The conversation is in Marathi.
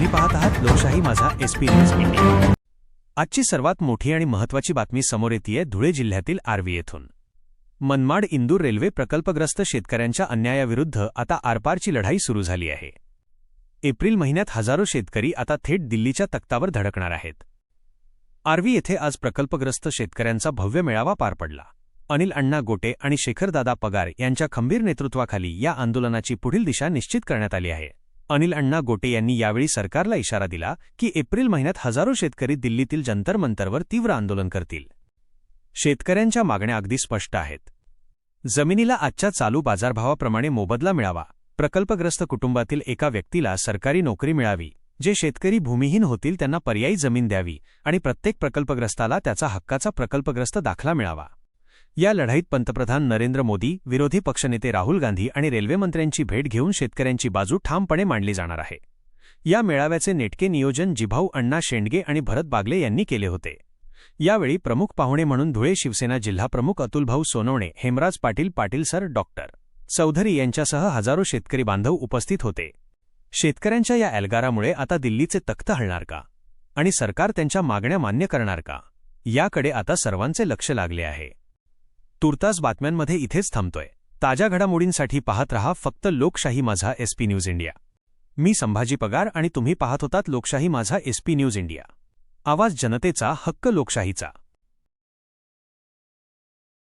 तुम्ही पाहत आहात लोकशाही माझा एसपी न्यूज इंडिया। आजची सर्वात मोठी आणि महत्त्वाची बातमी समोर येतेय धुळे जिल्ह्यातील आर्वी येथून। मनमाड इंदूर रेल्वे प्रकल्पग्रस्त शेतकऱ्यांच्या अन्यायाविरुद्ध आता आरपारची लढाई सुरू झाली आहे। एप्रिल महिन्यात हजारो शेतकरी आता थेट दिल्लीच्या तख्तावर धडकणार आहेत। आर्वी येथे आज प्रकल्पग्रस्त शेतकऱ्यांचा भव्य मेळावा पार पडला। अनिल अण्णा गोटे आणि शेखरदादा पगार यांच्या खंबीर नेतृत्वाखाली या आंदोलनाची पुढील दिशा निश्चित करण्यात आली आहे। अनिल अण्णा गोटे यांनी यावेळी सरकारला इशारा दिला की एप्रिल महिन्यात हजारो शेतकरी दिल्लीतील जंतर मंतरवर तीव्र आंदोलन करतील। शेतकऱ्यांच्या मागण्या अगदी स्पष्ट आहेत। जमिनीला आजच्या चालू बाजारभावाप्रमाणे मोबदला मिळावा, प्रकल्पग्रस्त कुटुंबातील एका व्यक्तीला सरकारी नोकरी मिळावी, जे शेतकरी भूमिहीन होतील त्यांना पर्यायी जमीन द्यावी आणि प्रत्येक प्रकल्पग्रस्ताला त्याचा हक्काचा प्रकल्पग्रस्त दाखला मिळावा। या लढाईत पंतप्रधान नरेंद्र मोदी, विरोधी पक्षनेते राहुल गांधी आणि रेल्वेमंत्र्यांची भेट घेऊन शेतकऱ्यांची बाजू ठामपणे मांडली जाणार आहे। या मेळाव्याचे नेटके नियोजन जिभाऊ अण्णा शेंडगे आणि भरत बागले यांनी केले होते। यावेळी प्रमुख पाहुणे म्हणून धुळे शिवसेना जिल्हाप्रमुख अतुलभाऊ सोनवणे, हेमराज पाटील सर, डॉक्टर चौधरी यांच्यासह हजारो शेतकरी बांधव उपस्थित होते। शेतकऱ्यांच्या या एल्गारामुळे आता दिल्लीचे तख्त हलणार का आणि सरकार त्यांच्या मागण्या मान्य करणार का, याकडे आता सर्वांचे लक्ष लागले आहे। तुर्तास बातम्यांमध्ये इथेच थांबतोय। ताज्या घडामोडींसाठी पाहत रहा फक्त लोकशाही माझा एसपी न्यूज इंडिया। मी संभाजी पगार आणि तुम्ही पाहत होतात लोकशाही माझा एसपी न्यूज इंडिया। आवाज जनतेचा, हक्क लोकशाहीचा।